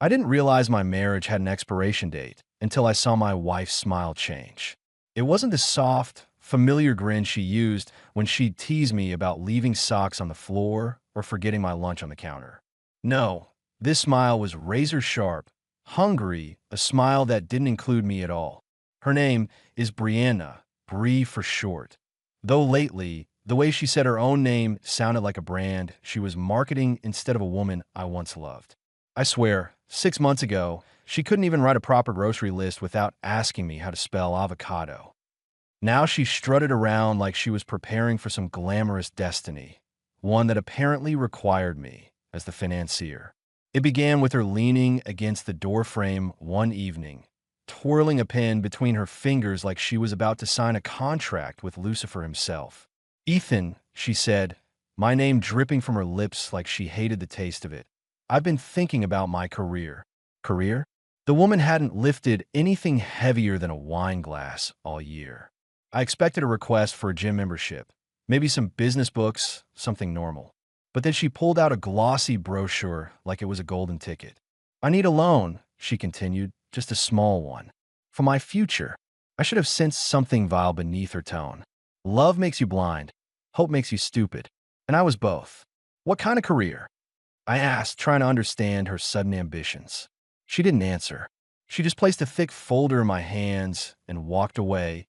I didn't realize my marriage had an expiration date until I saw my wife's smile change. It wasn't the soft, familiar grin she used when she'd tease me about leaving socks on the floor or forgetting my lunch on the counter. No, this smile was razor sharp, hungry, a smile that didn't include me at all. Her name is Brianna, Bree for short. Though lately, the way she said her own name sounded like a brand she was marketing instead of a woman I once loved. I swear, 6 months ago, she couldn't even write a proper grocery list without asking me how to spell avocado. Now she strutted around like she was preparing for some glamorous destiny, one that apparently required me as the financier. It began with her leaning against the doorframe one evening, twirling a pen between her fingers like she was about to sign a contract with Lucifer himself. "Ethan," she said, my name dripping from her lips like she hated the taste of it. "I've been thinking about my career." Career? The woman hadn't lifted anything heavier than a wine glass all year. I expected a request for a gym membership, maybe some business books, something normal. But then she pulled out a glossy brochure like it was a golden ticket. "I need a loan," she continued, "just a small one. For my future." I should have sensed something vile beneath her tone. Love makes you blind. Hope makes you stupid. And I was both. "What kind of career?" I asked, trying to understand her sudden ambitions. She didn't answer. She just placed a thick folder in my hands and walked away,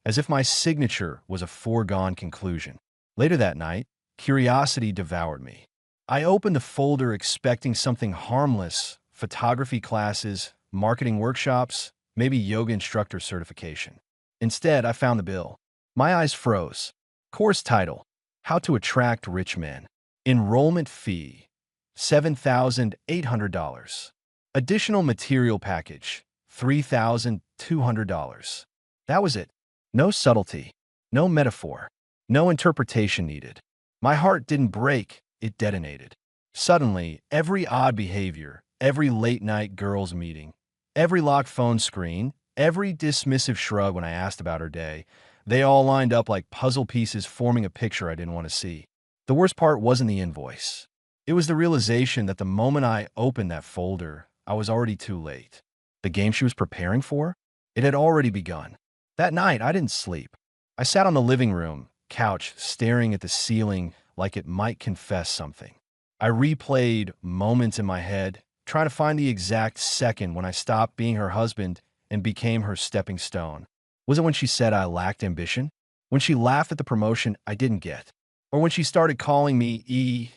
as if my signature was a foregone conclusion. Later that night, curiosity devoured me. I opened the folder expecting something harmless: photography classes, marketing workshops, maybe yoga instructor certification. Instead, I found the bill. My eyes froze. Course title: How to Attract Rich Men. Enrollment fee: $7,800. Additional material package: $3,200. That was it. No subtlety, no metaphor, no interpretation needed. My heart didn't break, it detonated. Suddenly, every odd behavior, every late-night girls' meeting, every locked phone screen, every dismissive shrug when I asked about her day, they all lined up like puzzle pieces forming a picture I didn't want to see. The worst part wasn't the invoice. It was the realization that the moment I opened that folder, I was already too late. The game she was preparing for? It had already begun. That night, I didn't sleep. I sat on the living room couch, staring at the ceiling like it might confess something. I replayed moments in my head, trying to find the exact second when I stopped being her husband and became her stepping stone. Was it when she said I lacked ambition? When she laughed at the promotion I didn't get? Or when she started calling me E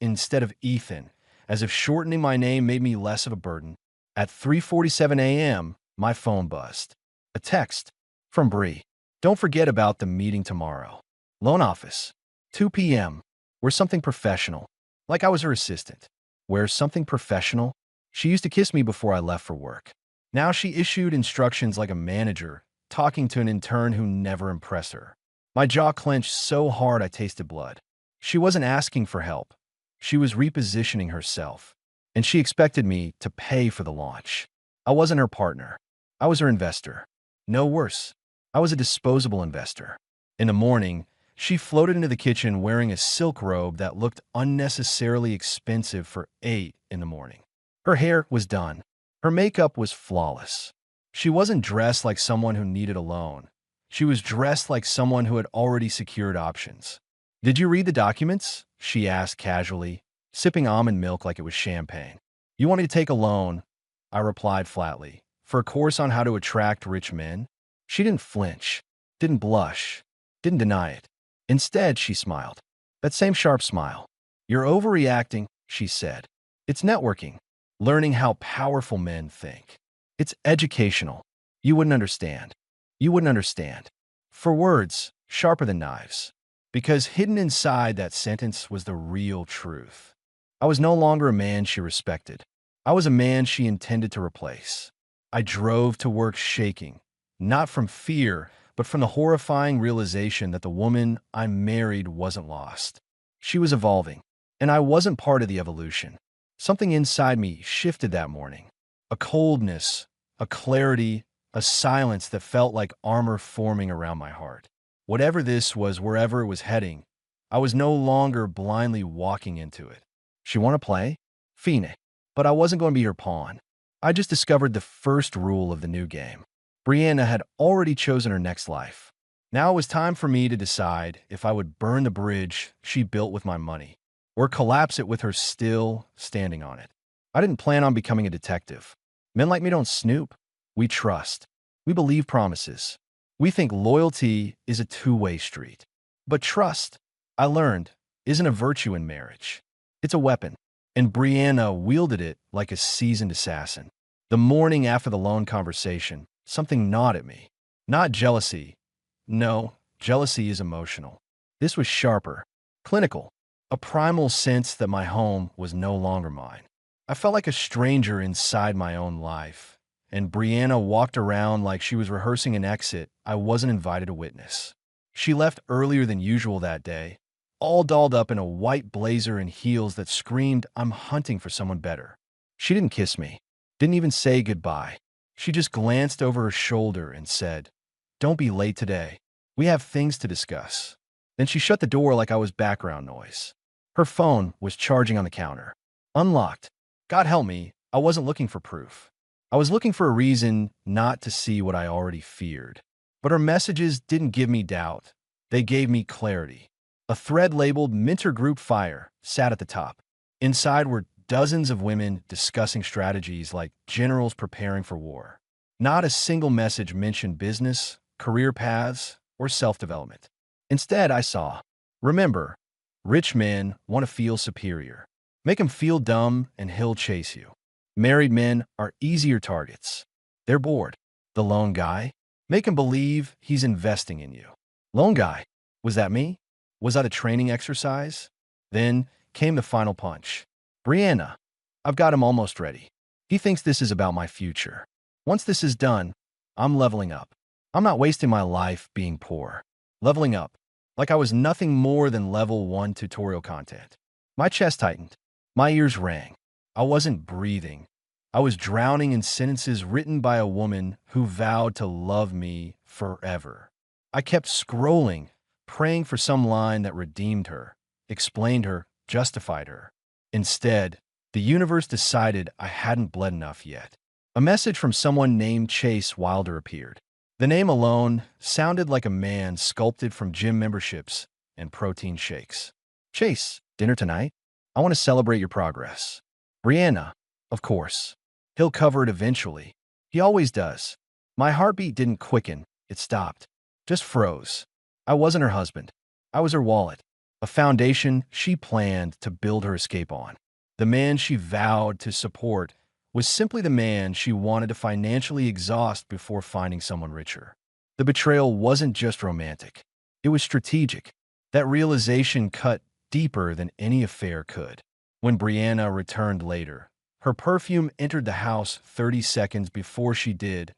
instead of Ethan, as if shortening my name made me less of a burden? At 3:47 a.m., my phone buzzed. A text from Bree. "Don't forget about the meeting tomorrow. Loan office. 2 p.m. We're something professional." Like I was her assistant. Where's something professional? She used to kiss me before I left for work. Now she issued instructions like a manager, talking to an intern who never impressed her. My jaw clenched so hard I tasted blood. She wasn't asking for help. She was repositioning herself. And she expected me to pay for the launch. I wasn't her partner. I was her investor. No worse. I was a disposable investor. In the morning, she floated into the kitchen wearing a silk robe that looked unnecessarily expensive for 8 in the morning. Her hair was done. Her makeup was flawless. She wasn't dressed like someone who needed a loan. She was dressed like someone who had already secured options. "Did you read the documents?" she asked casually, sipping almond milk like it was champagne. "You want me to take a loan?" I replied flatly. "For a course on how to attract rich men?" She didn't flinch, didn't blush, didn't deny it. Instead, she smiled. That same sharp smile. "You're overreacting," she said. "It's networking, learning how powerful men think. It's educational. You wouldn't understand. You wouldn't understand." For words, sharper than knives. Because hidden inside that sentence was the real truth. I was no longer a man she respected. I was a man she intended to replace. I drove to work shaking, not from fear, but from the horrifying realization that the woman I married wasn't lost. She was evolving, and I wasn't part of the evolution. Something inside me shifted that morning. A coldness, a clarity, a silence that felt like armor forming around my heart. Whatever this was, wherever it was heading, I was no longer blindly walking into it. "She want to play?" "Fine. But I wasn't going to be her pawn. I just discovered the first rule of the new game. Brianna had already chosen her next life. Now it was time for me to decide if I would burn the bridge she built with my money, or collapse it with her still standing on it. I didn't plan on becoming a detective. Men like me don't snoop. We trust. We believe promises. We think loyalty is a two-way street. But trust, I learned, isn't a virtue in marriage. It's a weapon. And Brianna wielded it like a seasoned assassin. The morning after the loan conversation, something gnawed at me. Not jealousy. No, jealousy is emotional. This was sharper, clinical, a primal sense that my home was no longer mine. I felt like a stranger inside my own life, and Brianna walked around like she was rehearsing an exit I wasn't invited to witness. She left earlier than usual that day, all dolled up in a white blazer and heels that screamed, "I'm hunting for someone better." She didn't kiss me, didn't even say goodbye. She just glanced over her shoulder and said, "Don't be late today. We have things to discuss." Then she shut the door like I was background noise. Her phone was charging on the counter. Unlocked. God help me, I wasn't looking for proof. I was looking for a reason not to see what I already feared. But her messages didn't give me doubt. They gave me clarity. A thread labeled Minter Group Fire sat at the top. Inside were dozens of women discussing strategies like generals preparing for war. Not a single message mentioned business, career paths, or self-development. Instead, I saw, remember, rich men want to feel superior. Make him feel dumb and he'll chase you. Married men are easier targets. They're bored. The lone guy? Make him believe he's investing in you. Lone guy? Was that me? Was that a training exercise? Then came the final punch. Brianna, I've got him almost ready. He thinks this is about my future. Once this is done, I'm leveling up. I'm not wasting my life being poor. Leveling up, like I was nothing more than level 1 tutorial content. My chest tightened. My ears rang. I wasn't breathing. I was drowning in sentences written by a woman who vowed to love me forever. I kept scrolling, praying for some line that redeemed her, explained her, justified her. Instead, the universe decided I hadn't bled enough yet. A message from someone named Chase Wilder appeared. The name alone sounded like a man sculpted from gym memberships and protein shakes. Chase, dinner tonight? I want to celebrate your progress. Brianna, of course. He'll cover it eventually. He always does. My heartbeat didn't quicken. It stopped. Just froze. I wasn't her husband. I was her wallet. A foundation she planned to build her escape on. The man she vowed to support was simply the man she wanted to financially exhaust before finding someone richer. The betrayal wasn't just romantic. It was strategic. That realization cut deeper than any affair could. When Brianna returned later, her perfume entered the house 30 seconds before she did.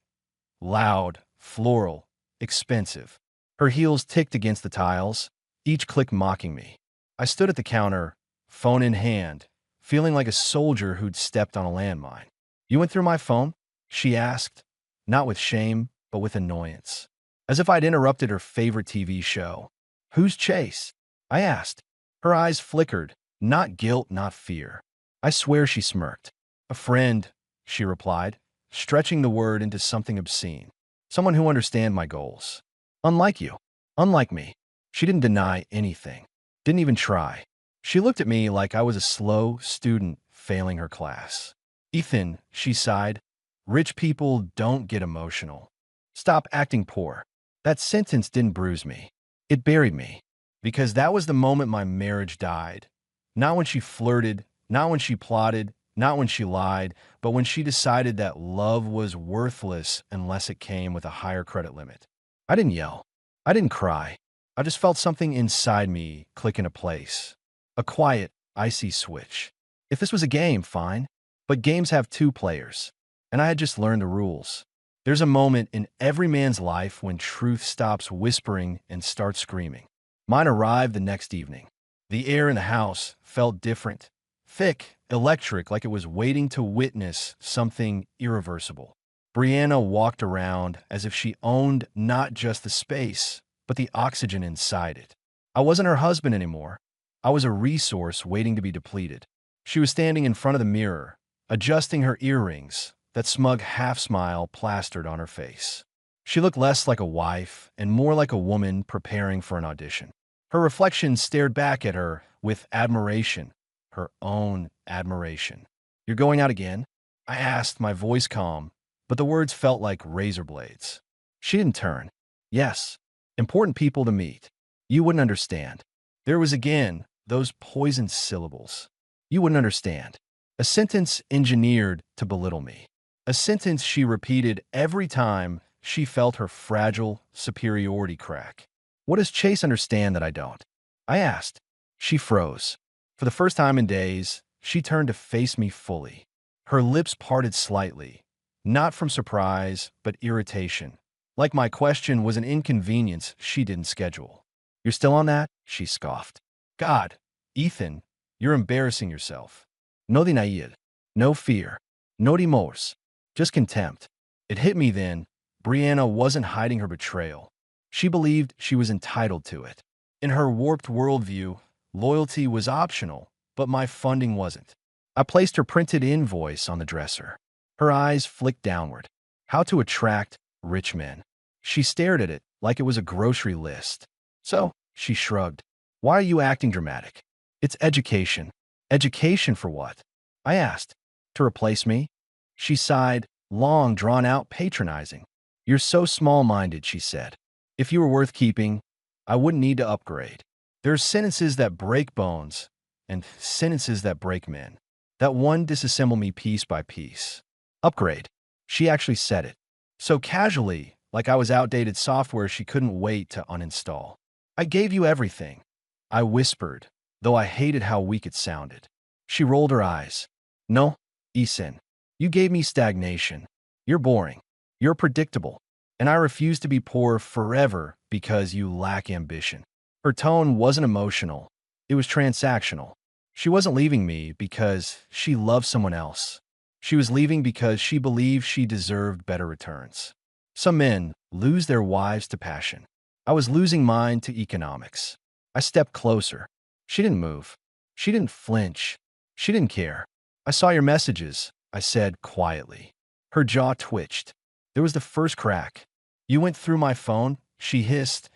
Loud, floral, expensive. Her heels ticked against the tiles, each click mocking me. I stood at the counter, phone in hand, feeling like a soldier who'd stepped on a landmine. "You went through my phone?" she asked, not with shame, but with annoyance, as if I'd interrupted her favorite TV show. "Who's Chase?" I asked. Her eyes flickered, not guilt, not fear. I swear she smirked. "A friend," she replied, stretching the word into something obscene. "Someone who understands my goals. Unlike you. Unlike me." She didn't deny anything. Didn't even try. She looked at me like I was a slow student failing her class. "Ethan," she sighed, "rich people don't get emotional. Stop acting poor." That sentence didn't bruise me. It buried me. Because that was the moment my marriage died. Not when she flirted, not when she plotted, not when she lied, but when she decided that love was worthless unless it came with a higher credit limit. I didn't yell. I didn't cry. I just felt something inside me click into place. A quiet, icy switch. If this was a game, fine. But games have two players. And I had just learned the rules. There's a moment in every man's life when truth stops whispering and starts screaming. Mine arrived the next evening. The air in the house felt different. Thick, electric, like it was waiting to witness something irreversible. Brianna walked around as if she owned not just the space, but the oxygen inside it. I wasn't her husband anymore. I was a resource waiting to be depleted. She was standing in front of the mirror, adjusting her earrings, that smug half-smile plastered on her face. She looked less like a wife and more like a woman preparing for an audition. Her reflection stared back at her with admiration, her own admiration. "You're going out again?" I asked, my voice calm, but the words felt like razor blades. She didn't turn. "Yes, important people to meet. You wouldn't understand." There was again those poisoned syllables. "You wouldn't understand." A sentence engineered to belittle me. A sentence she repeated every time she felt her fragile superiority crack. "What does Chase understand that I don't?" I asked. She froze. For the first time in days, she turned to face me fully. Her lips parted slightly, not from surprise, but irritation, like my question was an inconvenience she didn't schedule. "You're still on that?" she scoffed. "God, Ethan, you're embarrassing yourself." No denial, no fear, no remorse, just contempt. It hit me then. Brianna wasn't hiding her betrayal. She believed she was entitled to it. In her warped worldview, loyalty was optional, but my funding wasn't. I placed her printed invoice on the dresser. Her eyes flicked downward. "How to attract rich men." She stared at it like it was a grocery list. "So," she shrugged, "why are you acting dramatic?" "It's education." "Education for what?" I asked. "To replace me?" She sighed, long, drawn-out, patronizing. "You're so small-minded," she said. "If you were worth keeping, I wouldn't need to upgrade." There's sentences that break bones and sentences that break men. That one disassemble me piece by piece. "Upgrade." She actually said it. So casually, like I was outdated software she couldn't wait to uninstall. "I gave you everything," I whispered, though I hated how weak it sounded. She rolled her eyes. "No, Ethan. You gave me stagnation. You're boring. You're predictable. And I refuse to be poor forever because you lack ambition." Her tone wasn't emotional. It was transactional. She wasn't leaving me because she loved someone else. She was leaving because she believed she deserved better returns. Some men lose their wives to passion. I was losing mine to economics. I stepped closer. She didn't move. She didn't flinch. She didn't care. "I saw your messages," I said quietly. Her jaw twitched. There was the first crack. "You went through my phone?" she hissed,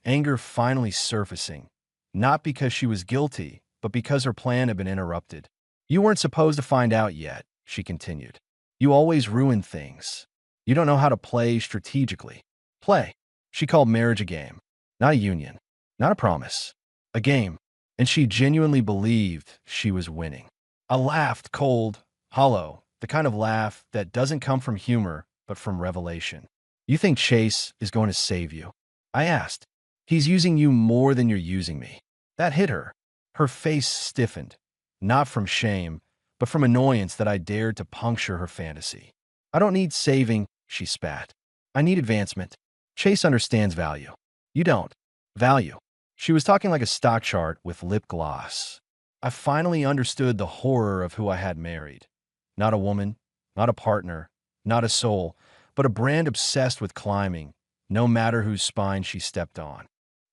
anger finally surfacing. Not because she was guilty, but because her plan had been interrupted. "You weren't supposed to find out yet," she continued. "You always ruin things. You don't know how to play strategically." Play. She called marriage a game, not a union, not a promise. A game. And she genuinely believed she was winning. I laughed, cold, hollow, the kind of laugh that doesn't come from humor, but from revelation. "You think Chase is going to save you?" I asked. "He's using you more than you're using me." That hit her. Her face stiffened, not from shame, but from annoyance that I dared to puncture her fantasy. "I don't need saving," she spat. "I need advancement. Chase understands value. You don't." Value. She was talking like a stock chart with lip gloss. I finally understood the horror of who I had married. Not a woman, not a partner, not a soul, but a brand obsessed with climbing, no matter whose spine she stepped on.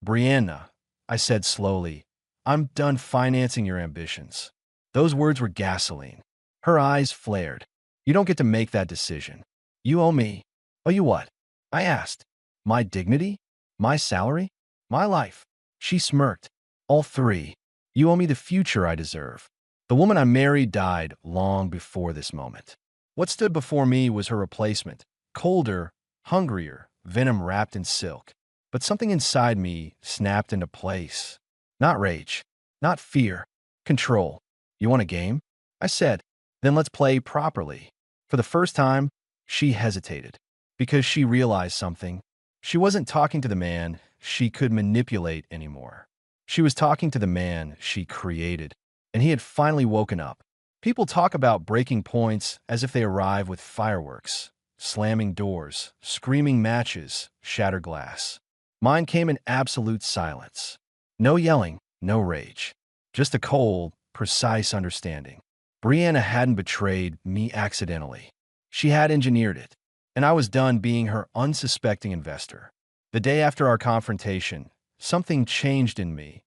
"Brianna," I said slowly, "I'm done financing your ambitions." Those words were gasoline. Her eyes flared. "You don't get to make that decision. You owe me." "Owe you what?" I asked. "My dignity? My salary? My life?" She smirked. "All three. You owe me the future I deserve." The woman I married died long before this moment. What stood before me was her replacement, colder, hungrier, venom wrapped in silk. But something inside me snapped into place. Not rage, not fear, control. "You want a game?" I said. "Then let's play properly." For the first time, she hesitated, because she realized something. She wasn't talking to the man she could manipulate anymore. She was talking to the man she created, and he had finally woken up. People talk about breaking points as if they arrive with fireworks, slamming doors, screaming matches, shattered glass. Mine came in absolute silence. No yelling, no rage. Just a cold, precise understanding. Brianna hadn't betrayed me accidentally. She had engineered it, and I was done being her unsuspecting investor. The day after our confrontation, something changed in me.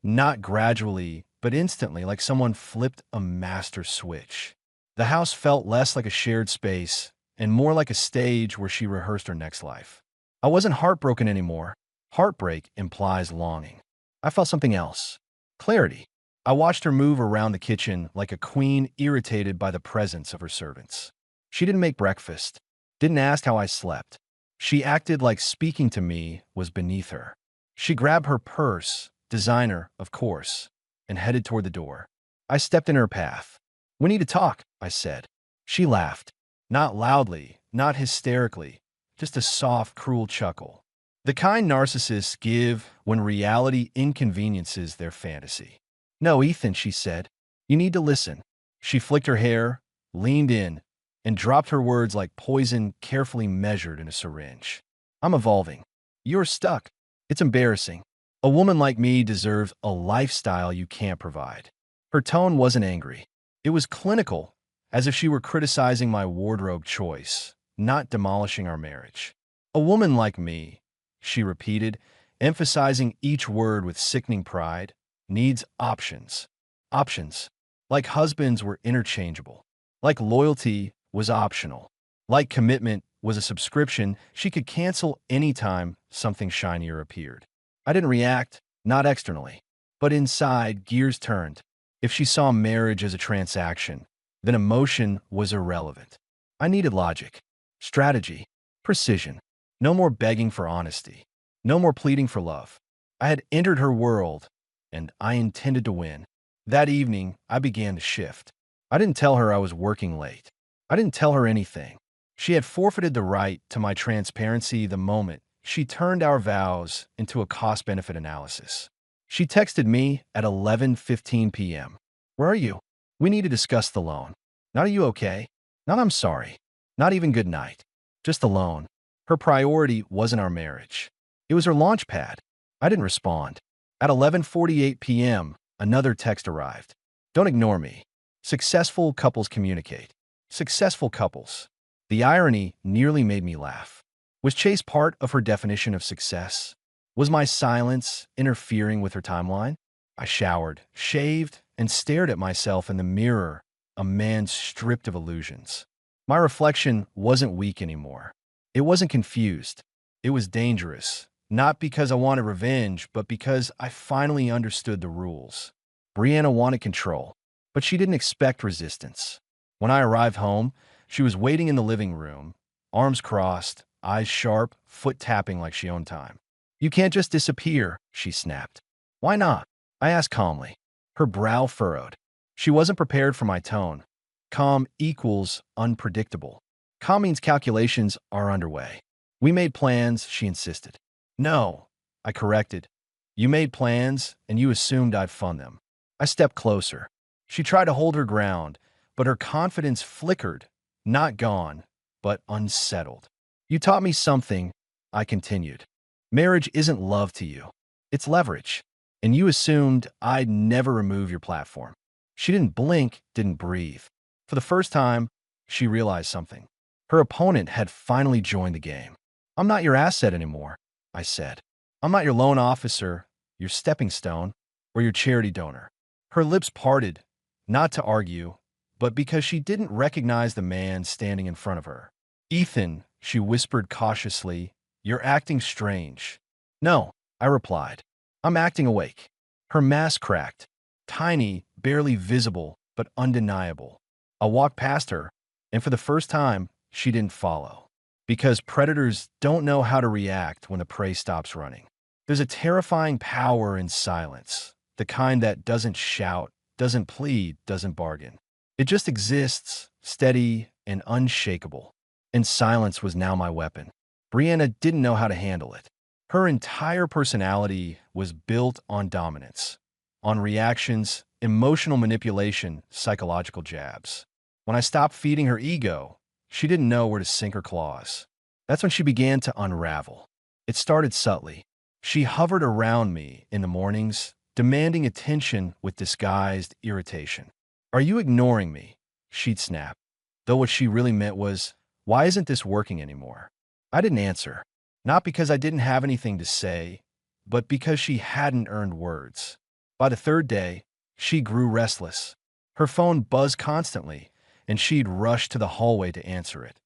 Not gradually, but instantly, like someone flipped a master switch. The house felt less like a shared space and more like a stage where she rehearsed her next life. I wasn't heartbroken anymore. Heartbreak implies longing. I felt something else. Clarity. I watched her move around the kitchen like a queen irritated by the presence of her servants. She didn't make breakfast, didn't ask how I slept. She acted like speaking to me was beneath her. She grabbed her purse, designer, of course, and headed toward the door. I stepped in her path. "We need to talk," I said. She laughed. Not loudly, not hysterically, just a soft, cruel chuckle. The kind narcissists give when reality inconveniences their fantasy. "No, Ethan," she said. "You need to listen." She flicked her hair, leaned in, and dropped her words like poison carefully measured in a syringe. "I'm evolving. You're stuck. It's embarrassing. A woman like me deserves a lifestyle you can't provide." Her tone wasn't angry. It was clinical, as if she were criticizing my wardrobe choice, not demolishing our marriage. "A woman like me," she repeated, emphasizing each word with sickening pride, "needs options." Options. Like husbands were interchangeable. Like loyalty was optional. Like commitment was a subscription she could cancel anytime something shinier appeared. I didn't react, not externally. But inside, gears turned. If she saw marriage as a transaction, then emotion was irrelevant. I needed logic, strategy, precision. No more begging for honesty. No more pleading for love. I had entered her world, and I intended to win. That evening, I began to shift. I didn't tell her I was working late. I didn't tell her anything. She had forfeited the right to my transparency the moment she turned our vows into a cost-benefit analysis. She texted me at 11:15 p.m. "Where are you? We need to discuss the loan." Not "Are you okay?" Not "I'm sorry." Not even "Good night." Just the loan. Her priority wasn't our marriage. It was her launch pad. I didn't respond. At 11:48 p.m., another text arrived. "Don't ignore me. Successful couples communicate." Successful couples. The irony nearly made me laugh. Was Chase part of her definition of success? Was my silence interfering with her timeline? I showered, shaved, and stared at myself in the mirror, a man stripped of illusions. My reflection wasn't weak anymore. It wasn't confused. It was dangerous, not because I wanted revenge, but because I finally understood the rules. Brianna wanted control, but she didn't expect resistance. When I arrived home, she was waiting in the living room, arms crossed, eyes sharp, foot tapping like she owned time. "You can't just disappear," she snapped. "Why not?" I asked calmly. Her brow furrowed. She wasn't prepared for my tone. Calm equals unpredictable. Calm means calculations are underway. "We made plans," she insisted. "No," I corrected. "You made plans, and you assumed I'd fund them." I stepped closer. She tried to hold her ground, but her confidence flickered, not gone, but unsettled. "You taught me something," I continued. "Marriage isn't love to you. It's leverage. And you assumed I'd never remove your platform." She didn't blink, didn't breathe. For the first time, she realized something. Her opponent had finally joined the game. "I'm not your asset anymore," I said. "I'm not your loan officer, your stepping stone, or your charity donor." Her lips parted, not to argue, but because she didn't recognize the man standing in front of her. "Ethan," she whispered cautiously, "you're acting strange." "No," I replied. "I'm acting awake." Her mask cracked. Tiny, barely visible, but undeniable. I walked past her, and for the first time, she didn't follow. Because predators don't know how to react when the prey stops running. There's a terrifying power in silence, the kind that doesn't shout, doesn't plead, doesn't bargain. It just exists, steady and unshakable. And silence was now my weapon. Brianna didn't know how to handle it. Her entire personality was built on dominance, on reactions, emotional manipulation, psychological jabs. When I stopped feeding her ego, she didn't know where to sink her claws. That's when she began to unravel. It started subtly. She hovered around me in the mornings, demanding attention with disguised irritation. "Are you ignoring me?" she'd snap. Though what she really meant was, "Why isn't this working anymore?" I didn't answer. Not because I didn't have anything to say, but because she hadn't earned words. By the third day, she grew restless. Her phone buzzed constantly, and she'd rush to the hallway to answer it.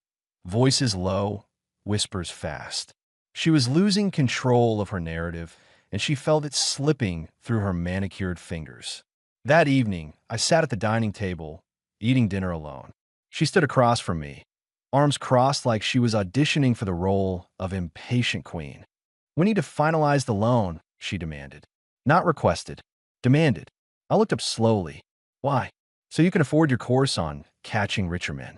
Voices low, whispers fast. She was losing control of her narrative, and she felt it slipping through her manicured fingers. That evening, I sat at the dining table, eating dinner alone. She stood across from me, arms crossed like she was auditioning for the role of impatient queen. "We need to finalize the loan," she demanded. Not requested, demanded. I looked up slowly. "Why?" "So you can afford your course on catching richer men."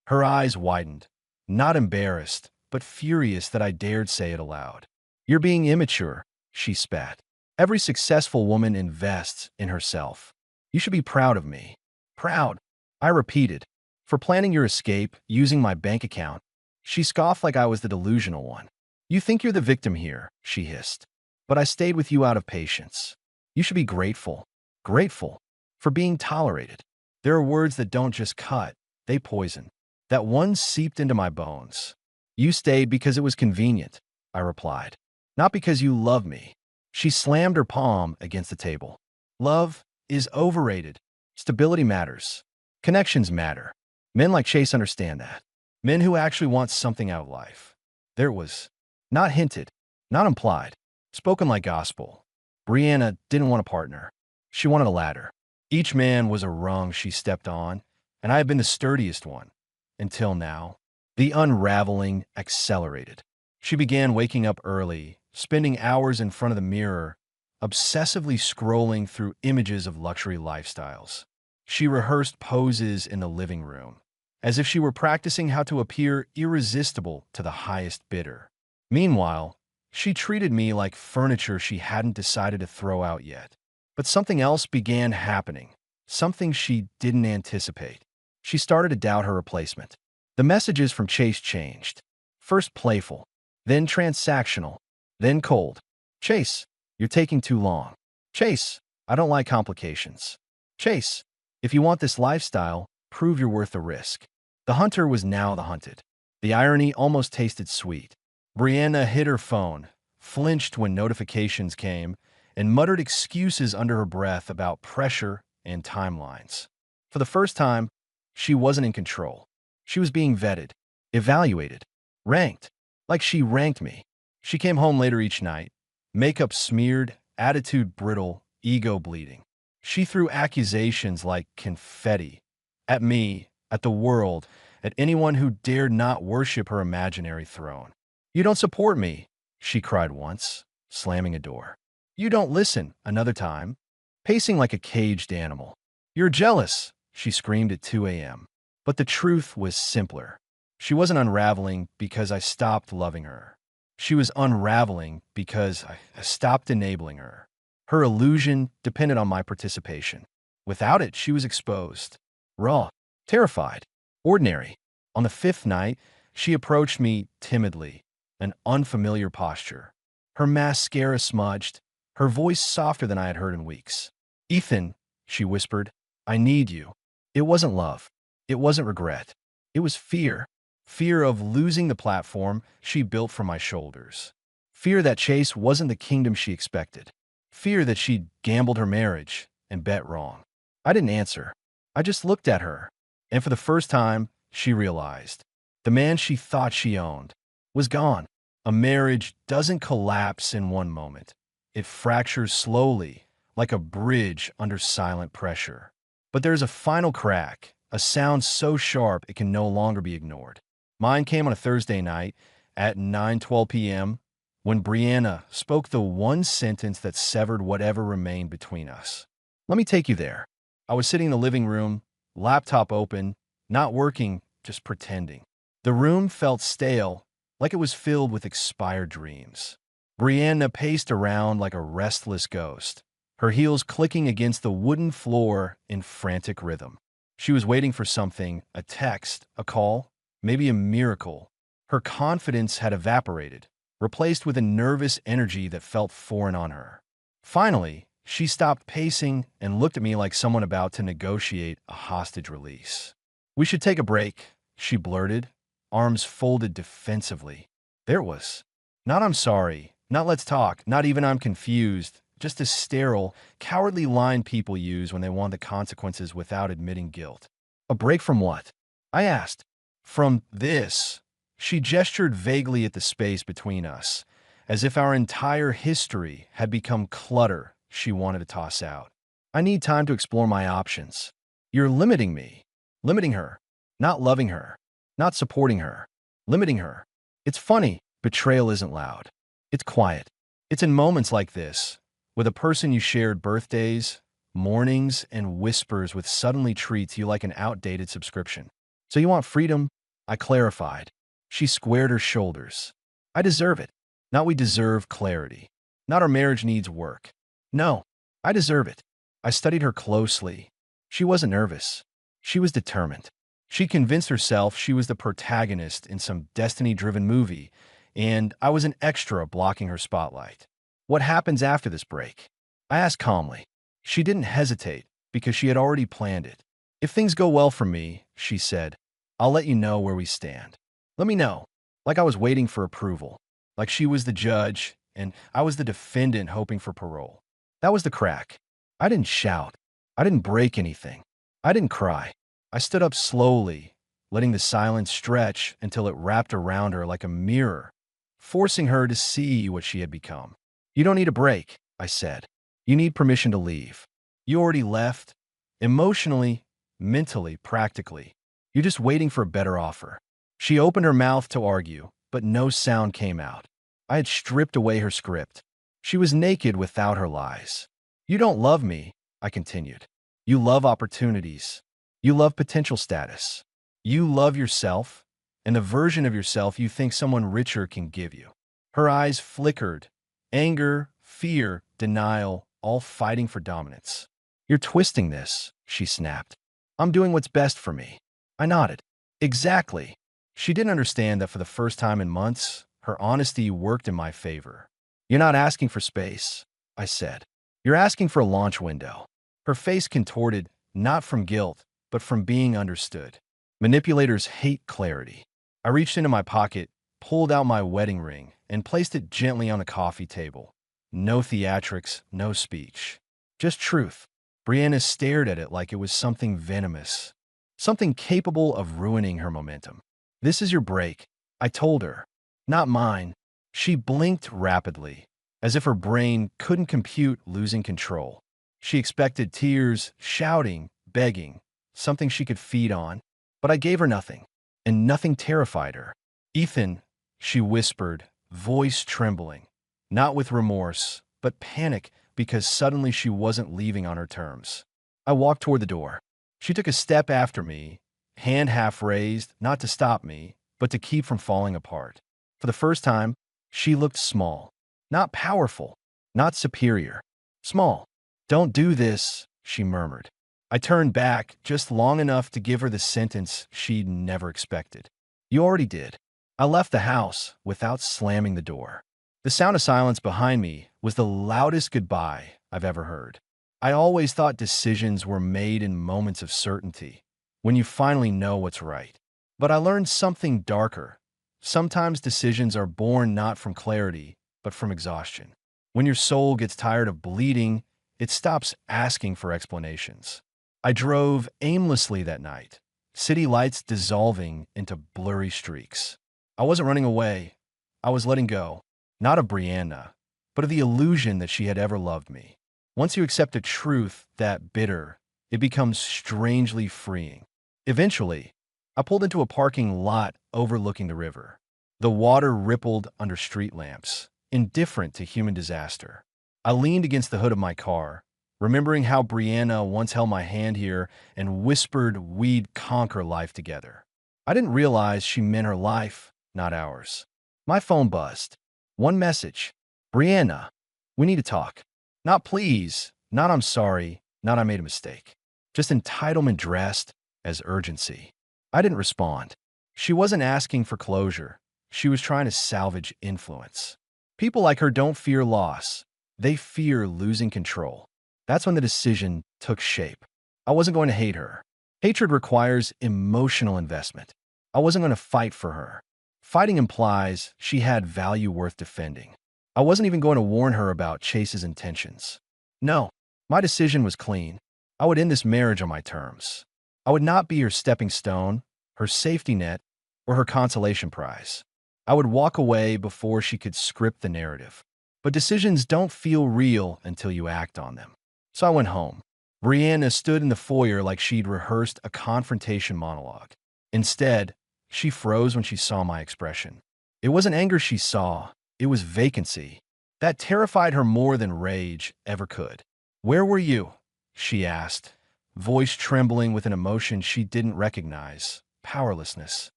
Her eyes widened, not embarrassed, but furious that I dared say it aloud. "You're being immature," she spat. "Every successful woman invests in herself. You should be proud of me." "Proud," I repeated, "for planning your escape using my bank account." She scoffed like I was the delusional one. "You think you're the victim here," she hissed. "But I stayed with you out of patience. You should be grateful. Grateful for being tolerated." There are words that don't just cut, they poison. That one seeped into my bones. "You stayed because it was convenient," I replied. "Not because you love me." She slammed her palm against the table. "Love is overrated. Stability matters. Connections matter. Men like Chase understand that. Men who actually want something out of life." There it was. Not hinted, not implied. Spoken like gospel. Brianna didn't want a partner. She wanted a ladder. Each man was a rung she stepped on, and I had been the sturdiest one. Until now. The unraveling accelerated. She began waking up early, spending hours in front of the mirror, obsessively scrolling through images of luxury lifestyles. She rehearsed poses in the living room, as if she were practicing how to appear irresistible to the highest bidder. Meanwhile, she treated me like furniture she hadn't decided to throw out yet. But something else began happening, something she didn't anticipate. She started to doubt her replacement. The messages from Chase changed. First playful, then transactional, then cold. "Chase, you're taking too long." "Chase, I don't like complications." "Chase, if you want this lifestyle, prove you're worth the risk." The hunter was now the hunted. The irony almost tasted sweet. Brianna hid her phone, flinched when notifications came, and muttered excuses under her breath about pressure and timelines. For the first time, she wasn't in control. She was being vetted, evaluated, ranked, like she ranked me. She came home later each night, makeup smeared, attitude brittle, ego bleeding. She threw accusations like confetti at me, at the world, at anyone who dared not worship her imaginary throne. "You don't support me," she cried once, slamming a door. "You don't listen," another time, pacing like a caged animal. "You're jealous," she screamed at 2 a.m. But the truth was simpler. She wasn't unraveling because I stopped loving her. She was unraveling because I stopped enabling her. Her illusion depended on my participation. Without it, she was exposed, raw, terrified, ordinary. On the fifth night, she approached me timidly, an unfamiliar posture. Her mascara smudged, her voice softer than I had heard in weeks. "Ethan," she whispered, "I need you." It wasn't love. It wasn't regret. It was fear. Fear of losing the platform she built from my shoulders. Fear that Chase wasn't the kingdom she expected. Fear that she'd gambled her marriage and bet wrong. I didn't answer. I just looked at her. And for the first time, she realized. The man she thought she owned was gone. A marriage doesn't collapse in one moment. It fractures slowly, like a bridge under silent pressure. But there's a final crack, a sound so sharp it can no longer be ignored. Mine came on a Thursday night at 9:12 p.m. when Brianna spoke the one sentence that severed whatever remained between us. Let me take you there. I was sitting in the living room, laptop open, not working, just pretending. The room felt stale, like it was filled with expired dreams. Brianna paced around like a restless ghost, her heels clicking against the wooden floor in frantic rhythm. She was waiting for something, a text, a call, maybe a miracle. Her confidence had evaporated, replaced with a nervous energy that felt foreign on her. Finally, she stopped pacing and looked at me like someone about to negotiate a hostage release. "We should take a break," she blurted, arms folded defensively. There it was. Not "I'm sorry," not "let's talk," not even "I'm confused," just a sterile, cowardly line people use when they want the consequences without admitting guilt. A break from what? I asked. From this. She gestured vaguely at the space between us, as if our entire history had become clutter she wanted to toss out. I need time to explore my options. You're limiting me. Limiting her. Not loving her. Not supporting her. Limiting her. It's funny, betrayal isn't loud. It's quiet. It's in moments like this, with a person you shared birthdays, mornings, and whispers with suddenly treats you like an outdated subscription. So you want freedom? I clarified. She squared her shoulders. I deserve it. Not we deserve clarity. Not our marriage needs work. No, I deserve it. I studied her closely. She wasn't nervous. She was determined. She convinced herself she was the protagonist in some destiny-driven movie, and I was an extra blocking her spotlight. What happens after this break? I asked calmly. She didn't hesitate because she had already planned it. If things go well for me, she said, I'll let you know where we stand. Let me know. Like I was waiting for approval. Like she was the judge and I was the defendant hoping for parole. That was the crack. I didn't shout. I didn't break anything. I didn't cry. I stood up slowly, letting the silence stretch until it wrapped around her like a mirror, forcing her to see what she had become. You don't need a break, I said. You need permission to leave. You already left. Emotionally, mentally, practically. You're just waiting for a better offer. She opened her mouth to argue, but no sound came out. I had stripped away her script. She was naked without her lies. You don't love me, I continued. You love opportunities. You love potential status. You love yourself and the version of yourself you think someone richer can give you. Her eyes flickered. Anger, fear, denial, all fighting for dominance. You're twisting this, she snapped. I'm doing what's best for me. I nodded. Exactly. She didn't understand that for the first time in months, her honesty worked in my favor. You're not asking for space, I said. You're asking for a launch window. Her face contorted, not from guilt, but from being understood. Manipulators hate clarity. I reached into my pocket, pulled out my wedding ring, and placed it gently on the coffee table. No theatrics, no speech. Just truth. Brianna stared at it like it was something venomous, something capable of ruining her momentum. This is your break, I told her. Not mine. She blinked rapidly, as if her brain couldn't compute losing control. She expected tears, shouting, begging, something she could feed on. But I gave her nothing, and nothing terrified her. Ethan, she whispered, voice trembling, not with remorse, but panic because suddenly she wasn't leaving on her terms. I walked toward the door. She took a step after me, hand half raised, not to stop me, but to keep from falling apart. For the first time, she looked small, not powerful, not superior. Small. Don't do this, she murmured. I turned back just long enough to give her the sentence she'd never expected. You already did. I left the house without slamming the door. The sound of silence behind me was the loudest goodbye I've ever heard. I always thought decisions were made in moments of certainty, when you finally know what's right. But I learned something darker. Sometimes decisions are born not from clarity, but from exhaustion. When your soul gets tired of bleeding, it stops asking for explanations. I drove aimlessly that night, city lights dissolving into blurry streaks. I wasn't running away. I was letting go, not of Brianna, but of the illusion that she had ever loved me. Once you accept a truth that bitter, it becomes strangely freeing. Eventually, I pulled into a parking lot overlooking the river. The water rippled under street lamps, indifferent to human disaster. I leaned against the hood of my car, remembering how Brianna once held my hand here and whispered we'd conquer life together. I didn't realize she meant her life, not ours. My phone buzzed. One message. Brianna, we need to talk. Not please, not I'm sorry, not I made a mistake. Just entitlement dressed as urgency. I didn't respond. She wasn't asking for closure. She was trying to salvage influence. People like her don't fear loss. They fear losing control. That's when the decision took shape. I wasn't going to hate her. Hatred requires emotional investment. I wasn't going to fight for her. Fighting implies she had value worth defending. I wasn't even going to warn her about Chase's intentions. No, my decision was clean. I would end this marriage on my terms. I would not be her stepping stone, her safety net, or her consolation prize. I would walk away before she could script the narrative. But decisions don't feel real until you act on them. So I went home. Brianna stood in the foyer like she'd rehearsed a confrontation monologue. Instead, she froze when she saw my expression. It wasn't anger she saw, it was vacancy. That terrified her more than rage ever could. "Where were you?" she asked, voice trembling with an emotion she didn't recognize, powerlessness.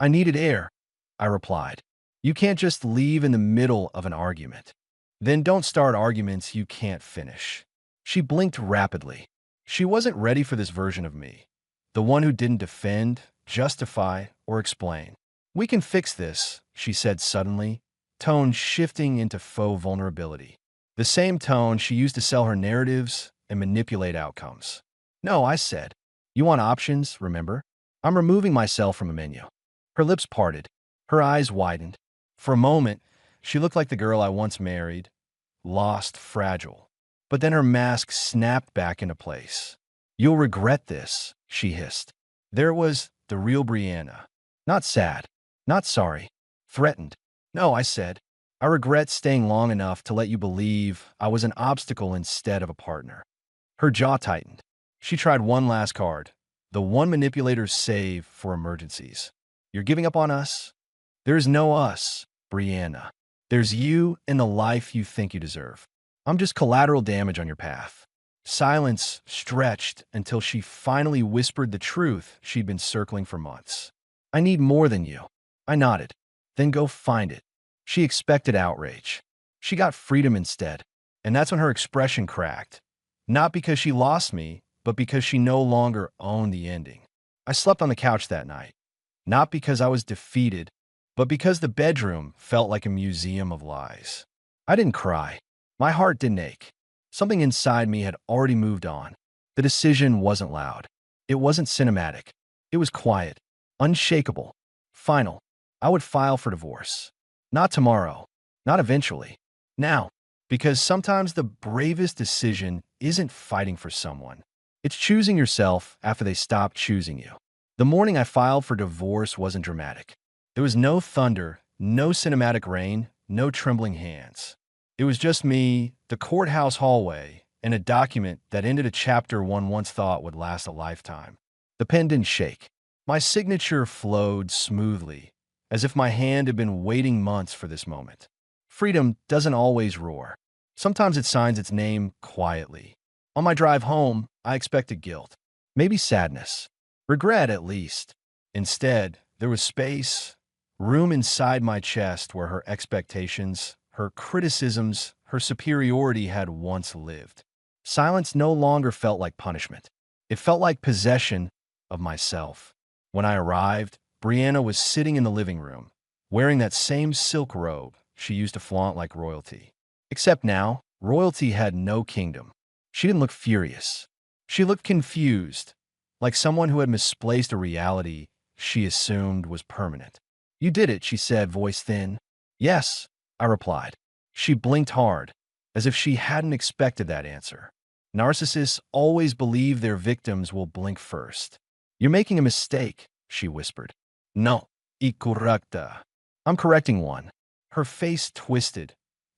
"I needed air," I replied. "You can't just leave in the middle of an argument. Then don't start arguments you can't finish." She blinked rapidly. She wasn't ready for this version of me, the one who didn't defend, justify, or explain. "We can fix this," she said suddenly, tone shifting into faux vulnerability. The same tone she used to sell her narratives and manipulate outcomes. "No," I said. "You want options, remember? I'm removing myself from a menu." Her lips parted. Her eyes widened. For a moment, she looked like the girl I once married, lost, fragile. But then her mask snapped back into place. "You'll regret this," she hissed. There was the real Brianna. Not sad, not sorry, threatened. "No," I said. "I regret staying long enough to let you believe I was an obstacle instead of a partner." Her jaw tightened. She tried one last card, the one manipulators save for emergencies. "You're giving up on us?" "There is no us, Brianna. There's you and the life you think you deserve. I'm just collateral damage on your path." Silence stretched until she finally whispered the truth she'd been circling for months. "I need more than you." I nodded. "Then go find it." She expected outrage. She got freedom instead. And that's when her expression cracked. Not because she lost me, but because she no longer owned the ending. I slept on the couch that night. Not because I was defeated, but because the bedroom felt like a museum of lies. I didn't cry. My heart didn't ache. Something inside me had already moved on. The decision wasn't loud. It wasn't cinematic. It was quiet, unshakable, final. I would file for divorce. Not tomorrow. Not eventually. Now. Because sometimes the bravest decision isn't fighting for someone. It's choosing yourself after they stop choosing you. The morning I filed for divorce wasn't dramatic. There was no thunder, no cinematic rain, no trembling hands. It was just me, the courthouse hallway, and a document that ended a chapter one once thought would last a lifetime. The pen didn't shake. My signature flowed smoothly, as if my hand had been waiting months for this moment. Freedom doesn't always roar. Sometimes it signs its name quietly. On my drive home, I expected guilt, maybe sadness, regret at least. Instead, there was space, room inside my chest where her expectations, her criticisms, her superiority had once lived. Silence no longer felt like punishment. It felt like possession of myself. When I arrived, Brianna was sitting in the living room, wearing that same silk robe she used to flaunt like royalty. Except now, royalty had no kingdom. She didn't look furious. She looked confused, like someone who had misplaced a reality she assumed was permanent. "You did it," she said, voice thin. "Yes," I replied. She blinked hard, as if she hadn't expected that answer. Narcissists always believe their victims will blink first. "You're making a mistake," she whispered. "No, incorrecta. I'm correcting one." Her face twisted,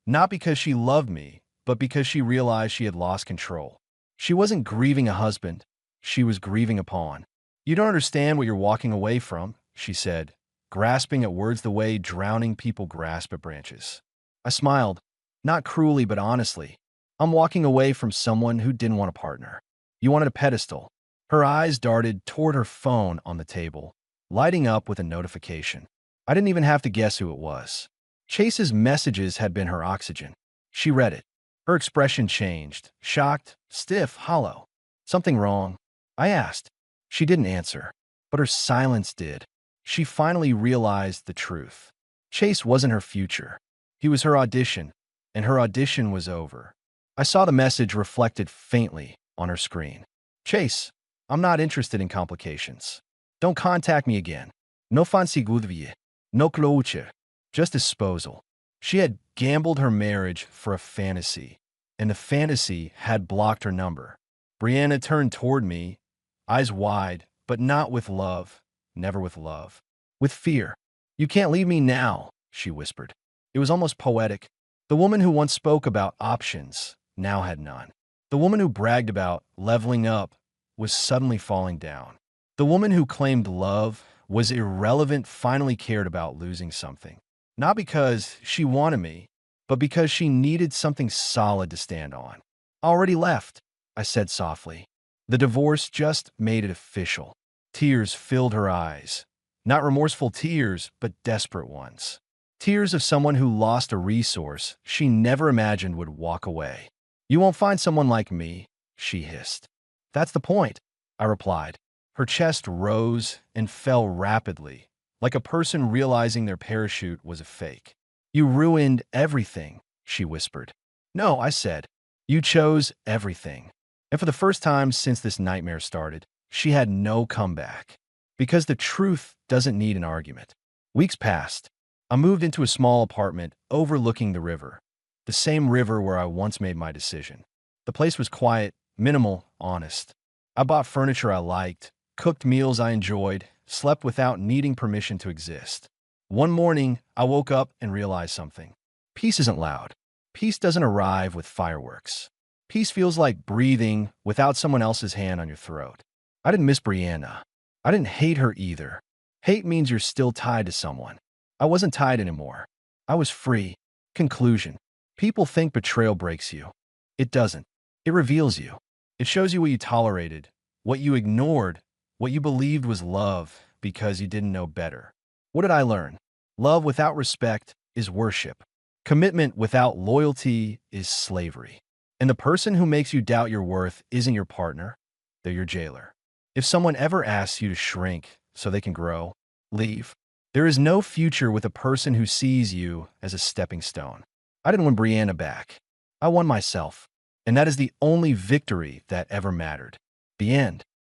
not because she loved me, but because she realized she had lost control. She wasn't grieving a husband. She was grieving a pawn. "You don't understand what you're walking away from," she said, grasping at words the way drowning people grasp at branches. I smiled, not cruelly but honestly. "I'm walking away from someone who didn't want a partner. You wanted a pedestal." Her eyes darted toward her phone on the table, lighting up with a notification. I didn't even have to guess who it was. Chase's messages had been her oxygen. She read it. Her expression changed, shocked, stiff, hollow. "Something wrong?" I asked. She didn't answer, but her silence did. She finally realized the truth. Chase wasn't her future. He was her audition, and her audition was over. I saw the message reflected faintly on her screen. "Chase, I'm not interested in complications. Don't contact me again. No fancy gudvie. No cloche. Just disposal." She had gambled her marriage for a fantasy, and the fantasy had blocked her number. Brianna turned toward me, eyes wide, but not with love, never with love. With fear. You can't leave me now, she whispered. It was almost poetic. The woman who once spoke about options now had none. The woman who bragged about leveling up was suddenly falling down. The woman who claimed love was irrelevant finally cared about losing something. Not because she wanted me, but because she needed something solid to stand on. Already left, I said softly. The divorce just made it official. Tears filled her eyes. Not remorseful tears, but desperate ones. Tears of someone who lost a resource she never imagined would walk away. You won't find someone like me, she hissed. That's the point, I replied. Her chest rose and fell rapidly, like a person realizing their parachute was a fake. You ruined everything, she whispered. No, I said. You chose everything. And for the first time since this nightmare started, she had no comeback. Because the truth doesn't need an argument. Weeks passed. I moved into a small apartment overlooking the river. The same river where I once made my decision. The place was quiet, minimal, honest. I bought furniture I liked, cooked meals I enjoyed, slept without needing permission to exist. One morning, I woke up and realized something. Peace isn't loud. Peace doesn't arrive with fireworks. Peace feels like breathing without someone else's hand on your throat. I didn't miss Brianna. I didn't hate her either. Hate means you're still tied to someone. I wasn't tied anymore. I was free. Conclusion. People think betrayal breaks you. It doesn't. It reveals you. It shows you what you tolerated, what you ignored, what you believed was love because you didn't know better. What did I learn? Love without respect is worship. Commitment without loyalty is slavery. And the person who makes you doubt your worth isn't your partner, they're your jailer. If someone ever asks you to shrink so they can grow, leave. There is no future with a person who sees you as a stepping stone. I didn't win Brianna back. I won myself. And that is the only victory that ever mattered. The end.